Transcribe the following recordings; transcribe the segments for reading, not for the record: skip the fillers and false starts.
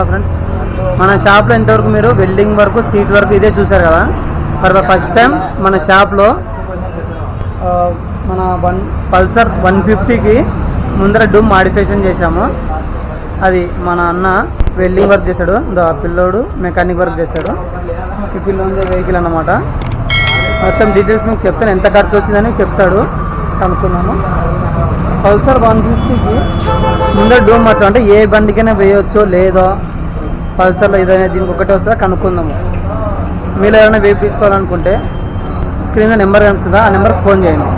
Hello friends, మన షాప్లో ఇంతవరకు మీరు వెల్డింగ్ వరకు సీట్ వరకు ఇదే చూసారు కదా. ఫర్ ద ఫస్ట్ టైం మన షాప్లో మన పల్సర్ 150కి ముందర డూమ్ మాడిఫికేషన్ చేశాము. అది మన అన్న వెల్డింగ్ వర్క్ చేశాడు, పిల్లోడు మెకానిక్ వర్క్ చేశాడు. ఈ పిల్లోని వెహికల్ అన్నమాట. మొత్తం డీటెయిల్స్ మీకు చెప్తాను, ఎంత ఖర్చు వచ్చిందని చెప్తాడు, కనుక్కున్నాము. పల్సర్ 150కి ముందర డూమ్ మార్చాం అంటే ఏ బండికైనా వేయవచ్చో లేదో, పల్సర్లో ఏదైనా దీనికి ఒకటే వస్తుందా కనుక్కుందాము. మీరు ఏమైనా వేపు తీసుకోవాలనుకుంటే స్క్రీన్లో నెంబర్ కనిపిస్తుందా, ఆ నెంబర్కి ఫోన్ చేయండి.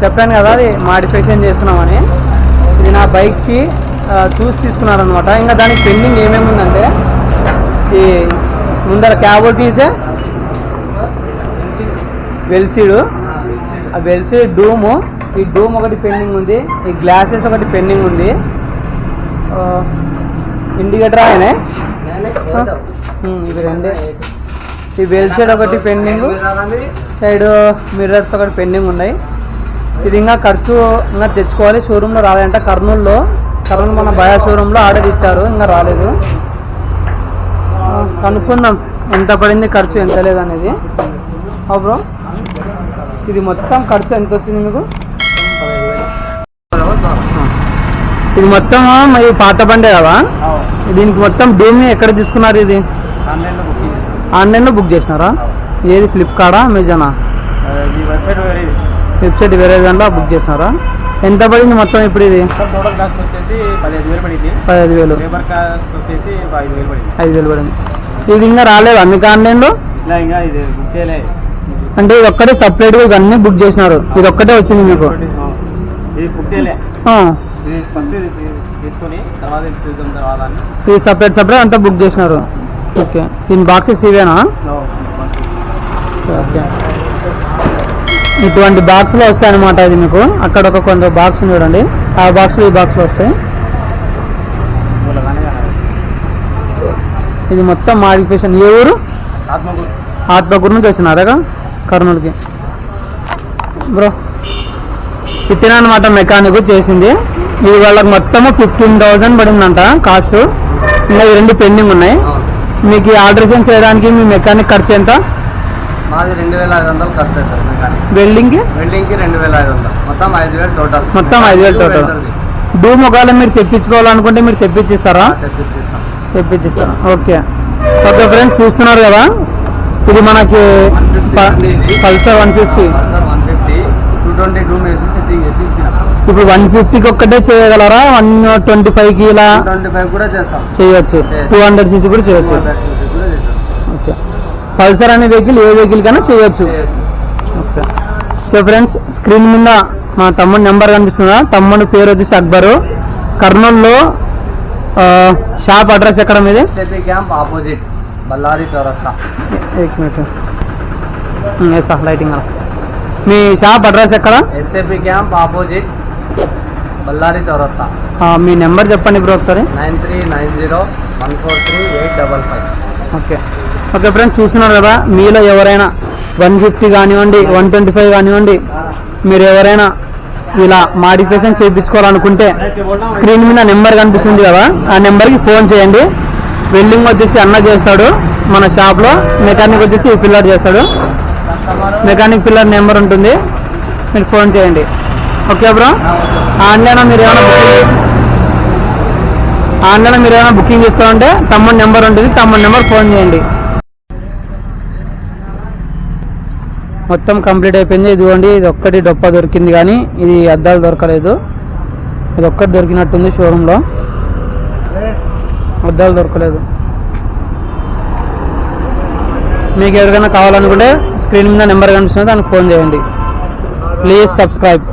చెప్పాను కదా అది మాడిఫికేషన్ చేస్తున్నామని. ఇది నా బైక్కి చూసి తీసుకున్నారనమాట. ఇంకా దానికి పెండింగ్ ఏమేమి ఉందంటే ఈ ముందర క్యాబోటీసే వెల్సీడు, ఆ వెల్సీడ్ డూము, ఈ డూమ్ ఒకటి పెండింగ్ ఉంది, ఈ గ్లాసెస్ ఒకటి పెండింగ్ ఉంది, ఇండికేటర్ ఆయనే ఇవి రెండే. ఈ వెల్సీడ్ ఒకటి పెండింగ్, సైడ్ మిర్రర్స్ ఒకటి పెండింగ్ ఉన్నాయి. ఇది ఇంకా ఖర్చు ఇంకా తెచ్చుకోవాలి, షోరూంలో రాలేదంట. కర్నూలు మన బయా షోరూంలో ఆర్డర్ ఇచ్చారు, ఇంకా రాలేదు. కనుక్కుందాం ఎంత పడింది ఖర్చు, ఎంత లేదనేది. బ్రో ఇది మొత్తం ఖర్చు ఎంత వచ్చింది మీకు? ఇది మొత్తం మరి పాత బండే కదా, దీనికి మొత్తం డూమ్ని ఎక్కడ తీసుకున్నారు? ఇది ఆన్లైన్లో బుక్ చేసినారా? ఏది ఫ్లిప్కార్టా అమెజానా? వెబ్సైట్ వేరే దాంట్లో బుక్ చేసినారా? ఎంత పడింది మొత్తం ఇప్పుడు? ఇది 15,000 5,000 పడింది. ఇది ఇంకా రాలేదా మీకు ఆన్లైన్లో? అంటే ఇది ఒక్కటే సపరేట్గా ఇవన్నీ బుక్ చేసినారు, ఇది ఒక్కటే వచ్చింది మీకు? ఇది సపరేట్ అంతా బుక్ చేసినారు. ఓకే, దీని బాక్సెస్ ఇవేనా? ఓకే, ఇటువంటి బాక్స్లో వస్తాయి అనమాట. ఇది మీకు అక్కడ ఒక కొంత బాక్స్ చూడండి, ఆ బాక్స్లో ఈ బాక్స్లో వస్తాయి. ఇది మొత్తం మాడిఫికేషన్. ఏ ఊరు? ఆత్మకూరు నుంచి వచ్చినారా కర్నూలుకి? బ్రో ఇతనే అనమాట మెకానిక్ చేసింది. ఇది వాళ్ళకి మొత్తము 15,000 పడిందంట కాస్ట్. ఇంకా ఈ 2 పెండింగ్ ఉన్నాయి. మీకు ఈ ఆల్టరేషన్ చేయడానికి మీ మెకానిక్ ఖర్చు ఎంత? మాది 2,500 ఖర్చు అవుతుంది. వెల్డింగ్కి 2,500, మొత్తం 5,000 టోటల్. డూమ్ ఒకవేళ మీరు తెప్పించుకోవాలనుకుంటే మీరు తెప్పించిస్తారా? తెప్పించిస్తారా? ఓకే ఫ్రెండ్స్ చూస్తున్నారు కదా, ఇది మనకి పల్సర్ 150. ఇప్పుడు 150కి ఒక్కటే చేయగలరా? 125కి ఇలా చేయొచ్చు, 200cc కూడా చేయొచ్చు. ఓకే, పల్సర్ అనే వెహికల్ ఏ వెహికల్ కన్నా చేయొచ్చు. ఓకే ఫ్రెండ్స్, స్క్రీన్ మీద మా తమ్ముడి నెంబర్ కనిపిస్తుందా? తమ్ముడి పేరు వచ్చేసి అక్బరు. కర్నూలులో షాప్ అడ్రస్ ఎక్కడ మీది? క్యాంప్ ఆపోజిట్ బళ్ళారి చౌరస్తా. లైటింగ్ మీ షాప్ అడ్రస్ ఎక్కడ? ఎస్ఏపీ క్యాంప్ ఆపోజిట్ బళ్ళారి చౌరస్తా. మీ నెంబర్ చెప్పండి బ్రో ఒకసారి. 9390143855. ఓకే ఫ్రెండ్స్, చూస్తున్నారు కదా, మీలో ఎవరైనా 150 కానివ్వండి, 125 కానివ్వండి, మీరు ఎవరైనా ఇలా మాడిఫికేషన్ చేయించుకోవాలనుకుంటే స్క్రీన్ మీద నెంబర్ కనిపిస్తుంది కదా, ఆ నెంబర్కి ఫోన్ చేయండి. వెల్డింగ్ వచ్చేసి అన్న చేస్తాడు మన షాప్లో, మెకానిక్ వచ్చేసి ఈ పిల్లర్ చేస్తాడు. మెకానిక్ పిల్లర్ నెంబర్ ఉంటుంది, మీరు ఫోన్ చేయండి. ఓకే బ్రో, ఆన్లైన్ మీరు ఏమైనా బుకింగ్ చేసుకోవాలంటే తమ్ముడి నెంబర్ ఉంటుంది, తమ్ముడి నెంబర్ ఫోన్ చేయండి. మొత్తం కంప్లీట్ అయిపోయింది. ఇదిగోండి, ఇది ఒక్కటి డొప్ప దొరికింది కానీ ఇది అద్దాలు దొరకలేదు. ఇది ఒక్కటి దొరికినట్టుంది షోరూంలో, అద్దాలు దొరకలేదు. మీకు ఎవరికైనా కావాలనుకుంటే స్క్రీన్ మీద నెంబర్ కనిపిస్తుంది, దానికి ఫోన్ చేయండి. Please subscribe.